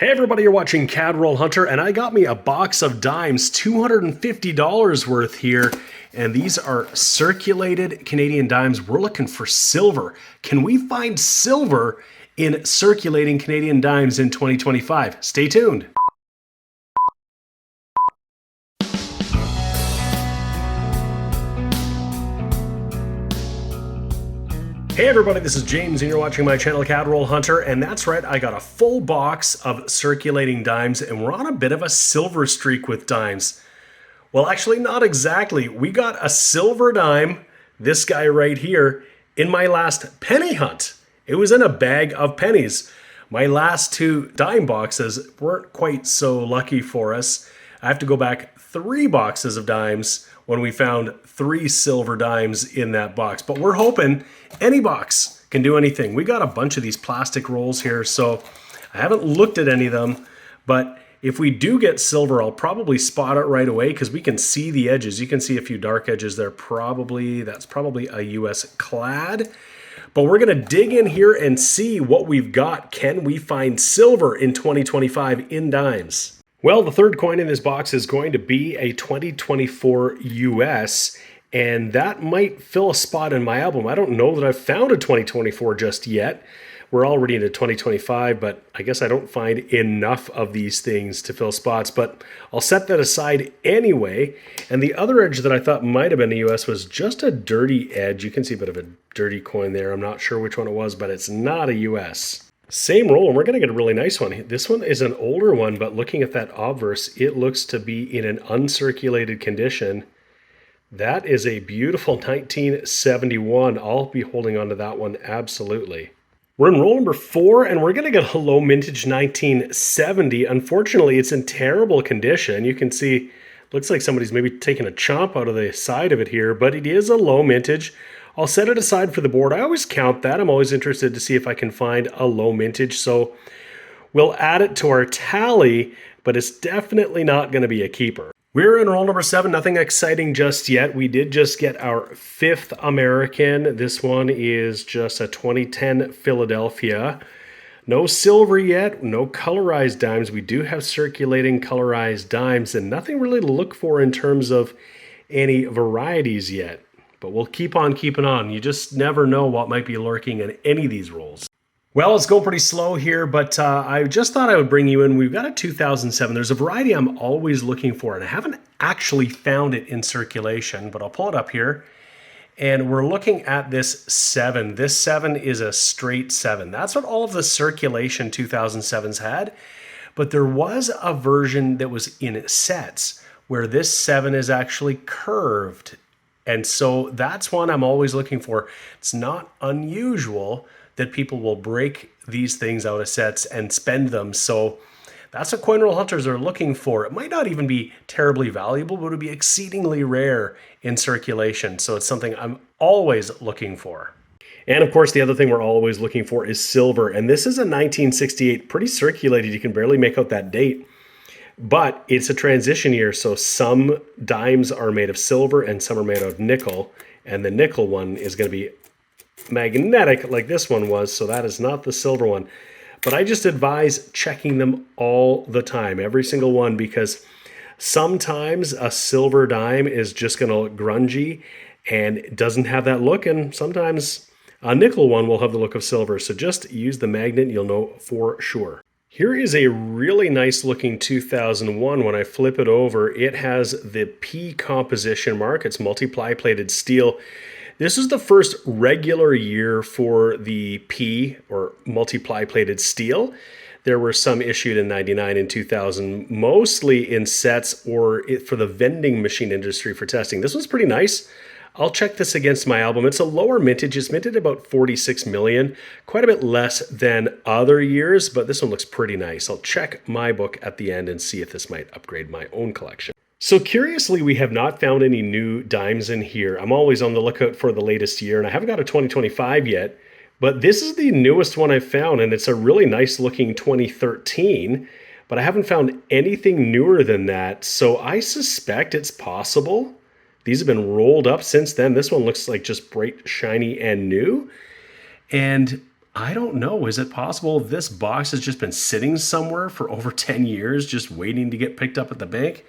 Hey everybody, you're watching Roll Hunter, and I got me a box of dimes, $250 worth here, and these are circulated Canadian dimes. We're looking for silver. Can we find silver in circulating Canadian dimes in 2025? Stay tuned. Hey everybody, this is James and you're watching my channel Roll Hunter, and that's right, I got a full box of circulating dimes and we're on a bit of a silver streak with dimes. Well, actually not exactly. We got a silver dime, this guy right here, in my last penny hunt. It was in a bag of pennies. My last two dime boxes weren't quite so lucky for us. I have to go back 3 boxes of dimes when we found 3 silver dimes in that box. But we're hoping any box can do anything. We got a bunch of these plastic rolls here, so I haven't looked at any of them. But if we do get silver, I'll probably spot it right away because we can see the edges. You can see a few dark edges there. That's probably a US clad. But we're going to dig in here and see what we've got. Can we find silver in 2025 in dimes? Well, the third coin in this box is going to be a 2024 US, and that might fill a spot in my album. I don't know that I've found a 2024 just yet. We're already into 2025, but I guess I don't find enough of these things to fill spots, but I'll set that aside anyway. And the other edge that I thought might have been a US was just a dirty edge. You can see a bit of a dirty coin there. I'm not sure which one it was, but it's not a US. Same roll, and we're going to get a really nice one. This one is an older one, but looking at that obverse, it looks to be in an uncirculated condition. That is a beautiful 1971. I'll be holding on to that one, absolutely. We're in roll number 4, and we're going to get a low mintage 1970. Unfortunately, it's in terrible condition. You can see, looks like somebody's maybe taken a chomp out of the side of it here, but it is a low mintage. I'll set it aside for the board. I always count that. I'm always interested to see if I can find a low mintage. So we'll add it to our tally, but it's definitely not going to be a keeper. We're in roll number 7. Nothing exciting just yet. We did just get our 5th American. This one is just a 2010 Philadelphia. No silver yet, no colorized dimes. We do have circulating colorized dimes and nothing really to look for in terms of any varieties yet. But we'll keep on keeping on. You just never know what might be lurking in any of these rolls. Well, it's going pretty slow here, but I just thought I would bring you in. We've got a 2007. There's a variety I'm always looking for, and I haven't actually found it in circulation, but I'll pull it up here. And we're looking at this 7. This 7 is a straight 7. That's what all of the circulation 2007s had. But there was a version that was in sets where this 7 is actually curved. And so that's one I'm always looking for. It's not unusual that people will break these things out of sets and spend them. So that's what coin roll hunters are looking for. It might not even be terribly valuable, but it would be exceedingly rare in circulation. So it's something I'm always looking for. And of course, the other thing we're always looking for is silver. And this is a 1968, pretty circulated. You can barely make out that date. But it's a transition year, so some dimes are made of silver and some are made of nickel. And the nickel one is going to be magnetic like this one was, so that is not the silver one. But I just advise checking them all the time, every single one, because sometimes a silver dime is just going to look grungy and doesn't have that look, and sometimes a nickel one will have the look of silver. So just use the magnet, you'll know for sure. Here is a really nice looking 2001. When I flip it over, it has the P composition mark. It's multiply plated steel. This is the first regular year for the P, or multiply plated steel. There were some issued in 99 and 2000, mostly in sets or for the vending machine industry for testing. This one's pretty nice. I'll check this against my album. It's a lower mintage. It's minted about 46 million, quite a bit less than other years, but this one looks pretty nice. I'll check my book at the end and see if this might upgrade my own collection. So curiously, we have not found any new dimes in here. I'm always on the lookout for the latest year, and I haven't got a 2025 yet, but this is the newest one I've found, and it's a really nice looking 2013, but I haven't found anything newer than that, so I suspect it's possible. These have been rolled up since then. This one looks like just bright, shiny, and new. And I don't know. Is it possible this box has just been sitting somewhere for over 10 years, just waiting to get picked up at the bank?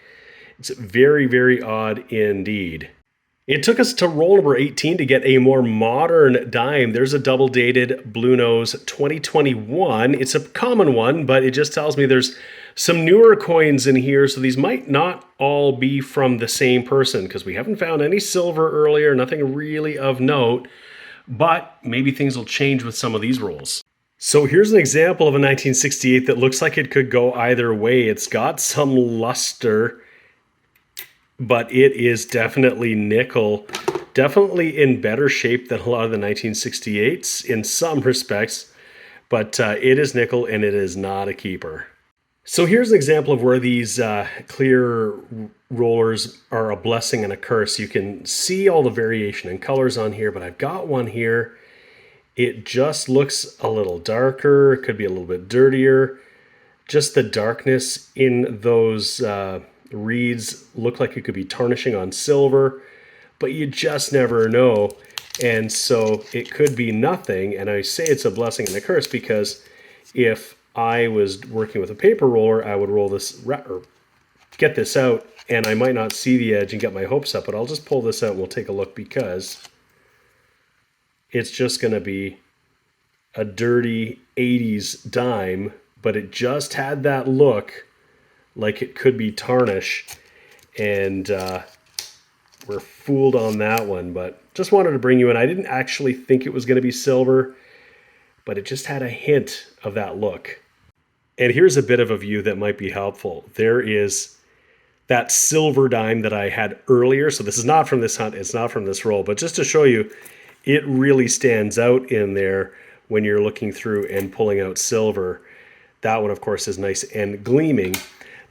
It's very, very odd indeed. It took us to roll number 18 to get a more modern dime. There's a double dated Blue Nose 2021. It's a common one, but it just tells me there's some newer coins in here. So these might not all be from the same person because we haven't found any silver earlier, nothing really of note, but maybe things will change with some of these rolls. So here's an example of a 1968 that looks like it could go either way. It's got some luster, but it is definitely nickel, definitely in better shape than a lot of the 1968s in some respects, but it is nickel and it is not a keeper. So here's an example of where these clear rollers are a blessing and a curse. You can see all the variation in colors on here, but I've got one here. It just looks a little darker. It could be a little bit dirtier. Just the darkness in those reeds look like it could be tarnishing on silver, but you just never know. And so it could be nothing. And I say it's a blessing and a curse because if I was working with a paper roller, I would roll this or get this out and I might not see the edge and get my hopes up, but I'll just pull this out and we'll take a look because it's just going to be a dirty 80s dime, but it just had that look like it could be tarnish, and we're fooled on that one, but just wanted to bring you in. I didn't actually think it was going to be silver, but it just had a hint of that look. And here's a bit of a view that might be helpful. There is that silver dime that I had earlier. So this is not from this hunt, it's not from this roll, but just to show you, it really stands out in there when you're looking through and pulling out silver. That one, of course, is nice and gleaming.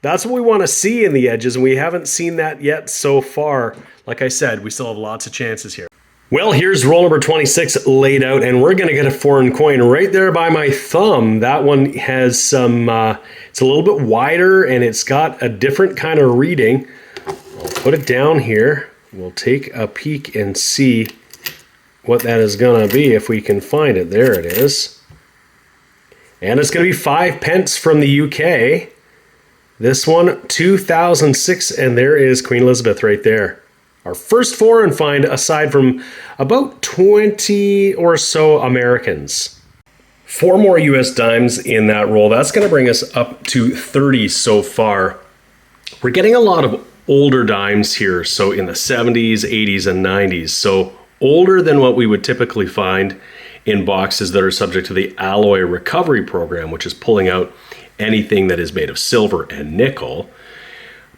That's what we want to see in the edges, and we haven't seen that yet so far. Like I said, we still have lots of chances here. Well, here's roll number 26 laid out, and we're going to get a foreign coin right there by my thumb. That one has some, it's a little bit wider, and it's got a different kind of reading. I'll put it down here. We'll take a peek and see what that is going to be if we can find it. There it is. And it's going to be 5 pence from the UK. This one, 2006, and there is Queen Elizabeth right there. Our first foreign find aside from about 20 or so Americans. 4 more US dimes in that roll. That's going to bring us up to 30 so far. We're getting a lot of older dimes here, so in the 70s, 80s, and 90s. So older than what we would typically find in boxes that are subject to the alloy recovery program, which is pulling out anything that is made of silver and nickel,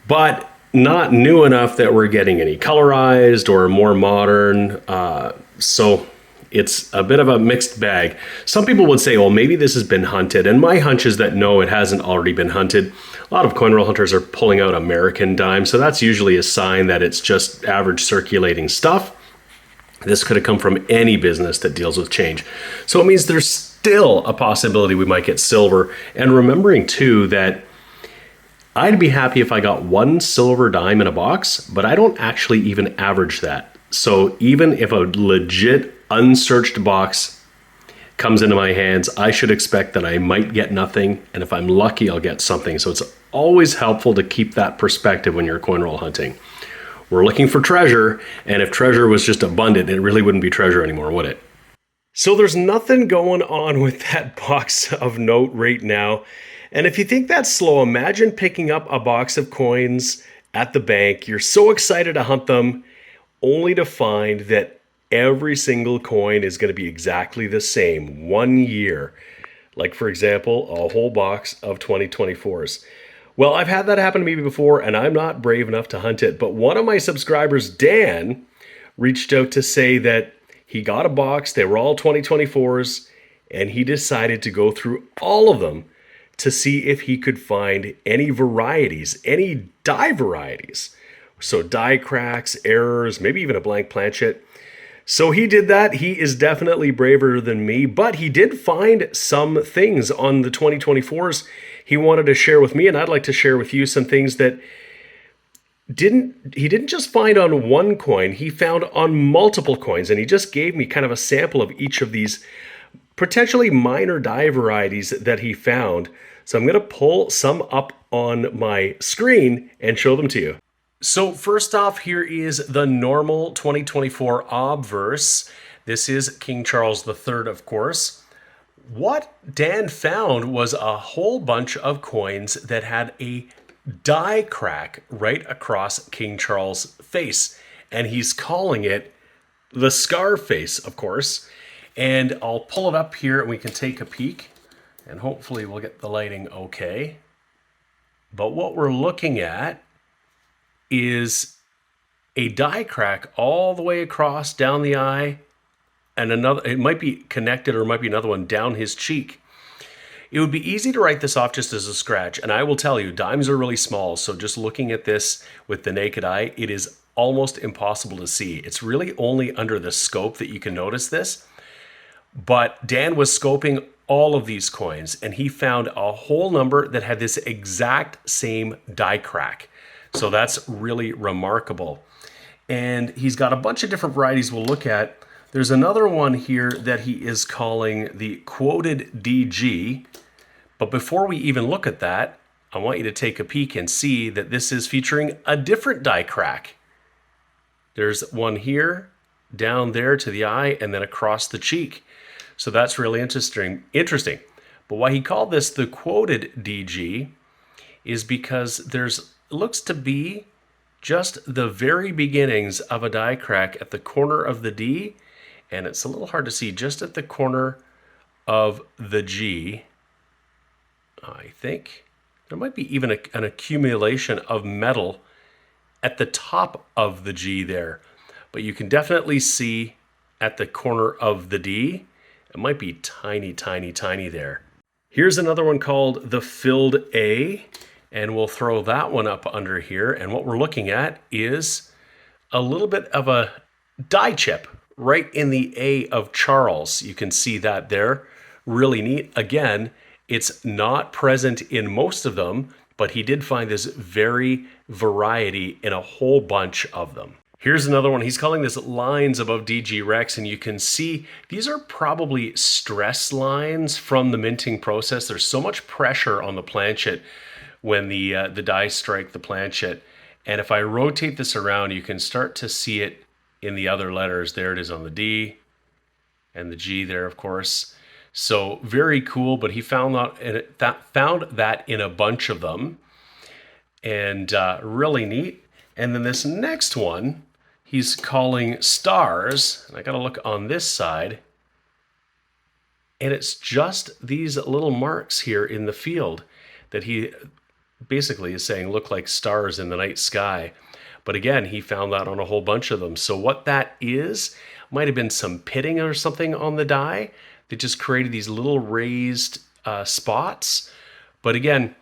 but not new enough that we're getting any colorized or more modern. So it's a bit of a mixed bag. Some people would say, well, maybe this has been hunted. And my hunch is that no, it hasn't already been hunted. A lot of coin roll hunters are pulling out American dimes. So that's usually a sign that it's just average circulating stuff. This could have come from any business that deals with change. So it means there's still a possibility we might get silver. And remembering too that I'd be happy if I got 1 silver dime in a box, but I don't actually even average that. So even if a legit unsearched box comes into my hands, I should expect that I might get nothing. And if I'm lucky, I'll get something. So it's always helpful to keep that perspective when you're coin roll hunting. We're looking for treasure, and if treasure was just abundant, it really wouldn't be treasure anymore, would it? So there's nothing going on with that box of note right now. And if you think that's slow, imagine picking up a box of coins at the bank. You're so excited to hunt them, only to find that every single coin is going to be exactly the same 1 year. Like, for example, a whole box of 2024s. Well, I've had that happen to me before, and I'm not brave enough to hunt it. But one of my subscribers, Dan, reached out to say that he got a box. They were all 2024s, and he decided to go through all of them to see if he could find any varieties, any die varieties. So die cracks, errors, maybe even a blank planchet. So he did that. He is definitely braver than me, but he did find some things on the 2024s he wanted to share with me, and I'd like to share with you some things that he didn't just find on one coin, he found on multiple coins, and he just gave me kind of a sample of each of these potentially minor dye varieties that he found. So I'm going to pull some up on my screen and show them to you. So first off, here is the normal 2024 obverse. This is King Charles III, of course. What Dan found was a whole bunch of coins that had a die crack right across King Charles' face. And he's calling it the scar face, of course. And I'll pull it up here and we can take a peek. And hopefully we'll get the lighting okay. But what we're looking at is a die crack all the way across down the eye, and another, it might be connected or it might be another one down his cheek. It would be easy to write this off just as a scratch, and I will tell you, dimes are really small, so just looking at this with the naked eye, it is almost impossible to see. It's really only under the scope that you can notice this. But Dan was scoping all of these coins, and he found a whole number that had this exact same die crack. So that's really remarkable. And he's got a bunch of different varieties we'll look at. There's another one here that he is calling the quoted DG. But before we even look at that, I want you to take a peek and see that this is featuring a different die crack. There's one here, down there to the eye, and then across the cheek. So that's really interesting. But why he called this the quoted DG is because there's looks to be just the very beginnings of a die crack at the corner of the D, and it's a little hard to see just at the corner of the G. I think there might be even an accumulation of metal at the top of the G there, but you can definitely see at the corner of the D, it might be tiny, tiny, tiny there. Here's another one called the filled A, and we'll throw that one up under here. And what we're looking at is a little bit of a die chip right in the A of Charles. You can see that there. Really neat. Again, it's not present in most of them, but he did find this very variety in a whole bunch of them. Here's another one. He's calling this lines above DG Rex, and you can see these are probably stress lines from the minting process. There's so much pressure on the planchet when the dies strike the planchet. And if I rotate this around, you can start to see it in the other letters. There it is on the D and the G there, of course. So very cool, but he found that in a bunch of them, and really neat. And then this next one, he's calling stars. And I got to look on this side. And it's just these little marks here in the field that he basically is saying look like stars in the night sky. But again, he found that on a whole bunch of them. So what that is, might have been some pitting or something on the die that just created these little raised spots. But again,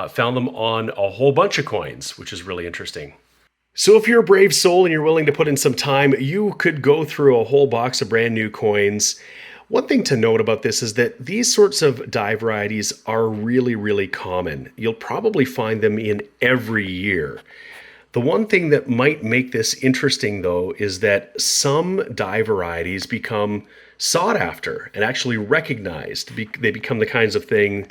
found them on a whole bunch of coins, which is really interesting. So if you're a brave soul and you're willing to put in some time, you could go through a whole box of brand new coins. One thing to note about this is that these sorts of die varieties are really, really common. You'll probably find them in every year. The one thing that might make this interesting, though, is that some die varieties become sought after and actually recognized. They become the kinds of thing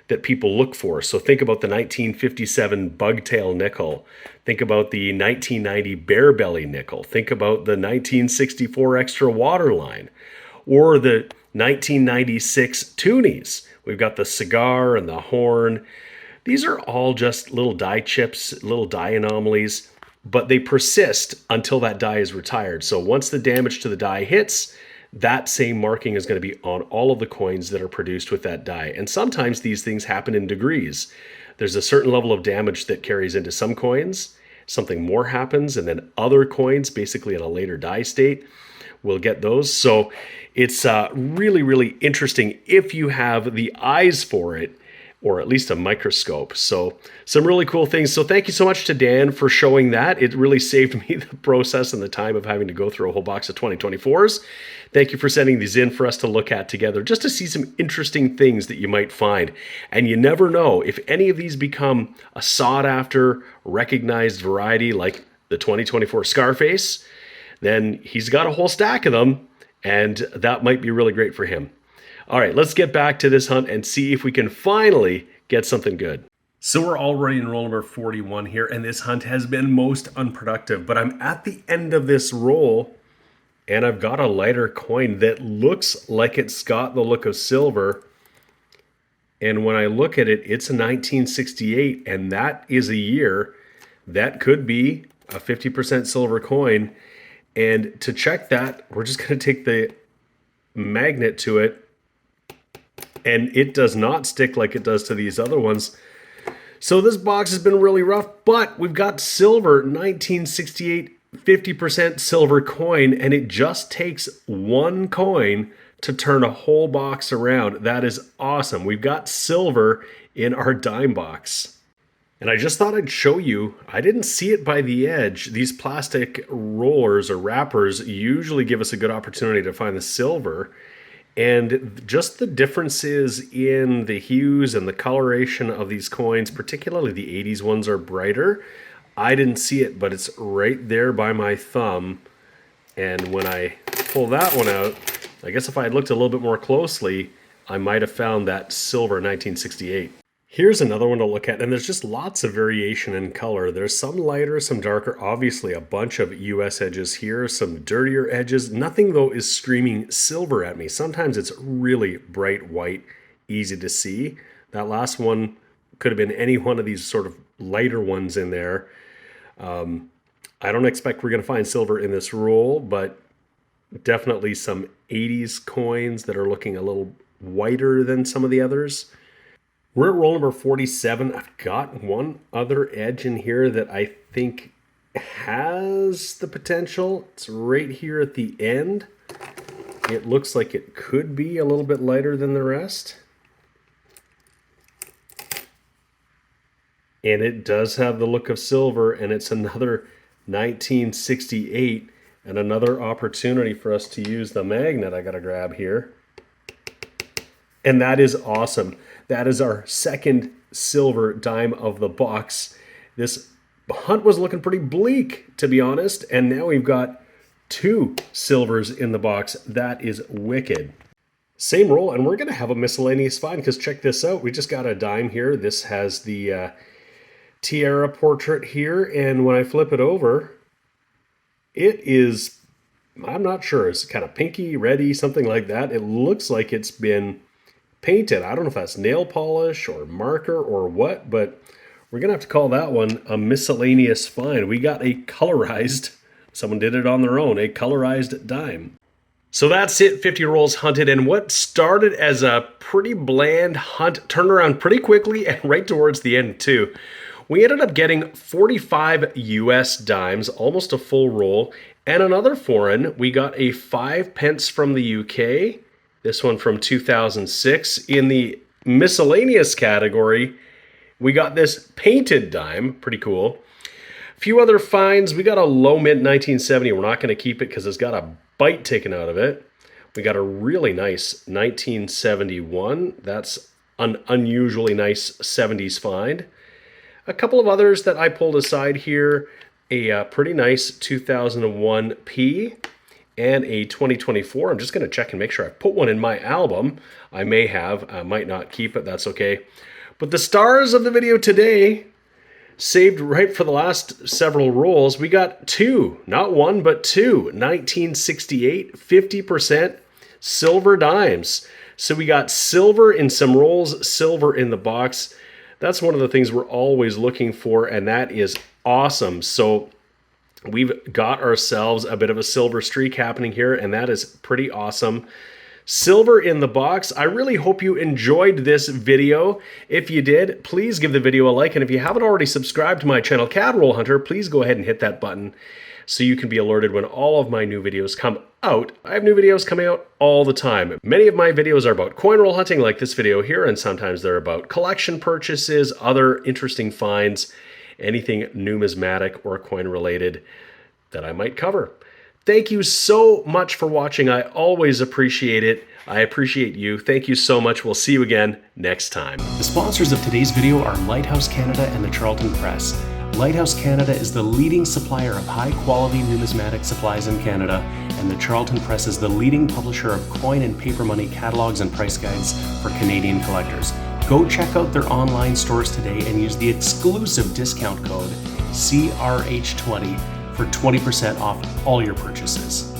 that people look for. So think about the 1957 Bugtail nickel. Think about the 1990 Bear Belly nickel. Think about the 1964 Extra Waterline. Or the 1996 Toonies. We've got the cigar and the horn. These are all just little die chips, little die anomalies, but they persist until that die is retired. So once the damage to the die hits, that same marking is going to be on all of the coins that are produced with that die. And sometimes these things happen in degrees. There's a certain level of damage that carries into some coins, something more happens, and then other coins, basically at a later die state, will get those. So it's really, really interesting if you have the eyes for it, or at least a microscope. So some really cool things. So thank you so much to Dan for showing that. It really saved me the process and the time of having to go through a whole box of 2024s. Thank you for sending these in for us to look at together, just to see some interesting things that you might find. And you never know, if any of these become a sought after, recognized variety like the 2024 Scarface, then he's got a whole stack of them, and that might be really great for him. All right, let's get back to this hunt and see if we can finally get something good. So we're already in roll number 41 here, and this hunt has been most unproductive, but I'm at the end of this roll, and I've got a lighter coin that looks like it's got the look of silver. And when I look at it, it's a 1968, and that is a year that could be a 50% silver coin. And to check that, we're just going to take the magnet to it, and it does not stick like it does to these other ones. So this box has been really rough, but we've got silver, 1968, 50% silver coin, and it just takes one coin to turn a whole box around. That is awesome. We've got silver in our dime box. And I just thought I'd show you, I didn't see it by the edge. These plastic rollers or wrappers usually give us a good opportunity to find the silver. And just the differences in the hues and the coloration of these coins, particularly the 80s ones, are brighter. I didn't see it, but it's right there by my thumb. And when I pull that one out, I guess if I had looked a little bit more closely, I might have found that silver 1968. Here's another one to look at, and there's just lots of variation in color. There's some lighter, some darker, obviously a bunch of US edges here, some dirtier edges. Nothing, though, is screaming silver at me. Sometimes it's really bright white, easy to see. That last one could have been any one of these sort of lighter ones in there. I don't expect we're going to find silver in this roll, but definitely some 80s coins that are looking a little whiter than some of the others. We're at roll number 47. I've got one other edge in here that I think has the potential. It's right here at the end. It looks like it could be a little bit lighter than the rest. And it does have the look of silver, and it's another 1968, and another opportunity for us to use the magnet I gotta grab here. And that is awesome. That is our second silver dime of the box. This hunt was looking pretty bleak, to be honest, and now we've got two silvers in the box. That is wicked. Same roll, and we're going to have a miscellaneous find, because check this out. We just got a dime here. This has the tiara portrait here, and when I flip it over, it is, I'm not sure, it's kind of pinky, reddy, something like that. It looks like it's been painted. I don't know if that's nail polish or marker or what, but we're gonna have to call that one a miscellaneous find. We got a colorized, someone did it on their own, a colorized dime. So that's it, 50 rolls hunted, and what started as a pretty bland hunt turned around pretty quickly and right towards the end too. We ended up getting 45 US dimes, almost a full roll, and another foreign. We got a 5 pence from the UK, this one from 2006. In the miscellaneous category, we got this painted dime, pretty cool. A few other finds. We got a low mint 1970. We're not going to keep it because it's got a bite taken out of it. We got a really nice 1971. That's an unusually nice 70s find. A couple of others that I pulled aside here. A pretty nice 2001 P. And a 2024. I'm just going to check and make sure I put one in my album. I may have. I might not keep it. That's okay. But the stars of the video today, saved right for the last several rolls, we got two. Not one, but two. 1968, 50% silver dimes. So we got silver in some rolls, silver in the box. That's one of the things we're always looking for, and that is awesome. So we've got ourselves a bit of a silver streak happening here, and that is pretty awesome. Silver in the box. I really hope you enjoyed this video. If you did, please give the video a like, and if you haven't already subscribed to my channel, Cadroll Hunter, please go ahead and hit that button so you can be alerted when all of my new videos come out. I have new videos coming out all the time. Many of my videos are about coin roll hunting, like this video here, and sometimes they're about collection purchases, other interesting finds, anything numismatic or coin related that I might cover. Thank you so much for watching. I always appreciate it. I appreciate you. Thank you so much. We'll see you again next time. The sponsors of today's video are Lighthouse Canada and the Charlton Press. Lighthouse Canada is the leading supplier of high-quality numismatic supplies in Canada, and the Charlton Press is the leading publisher of coin and paper money catalogs and price guides for Canadian collectors. Go check out their online stores today and use the exclusive discount code CRH20 for 20% off all your purchases.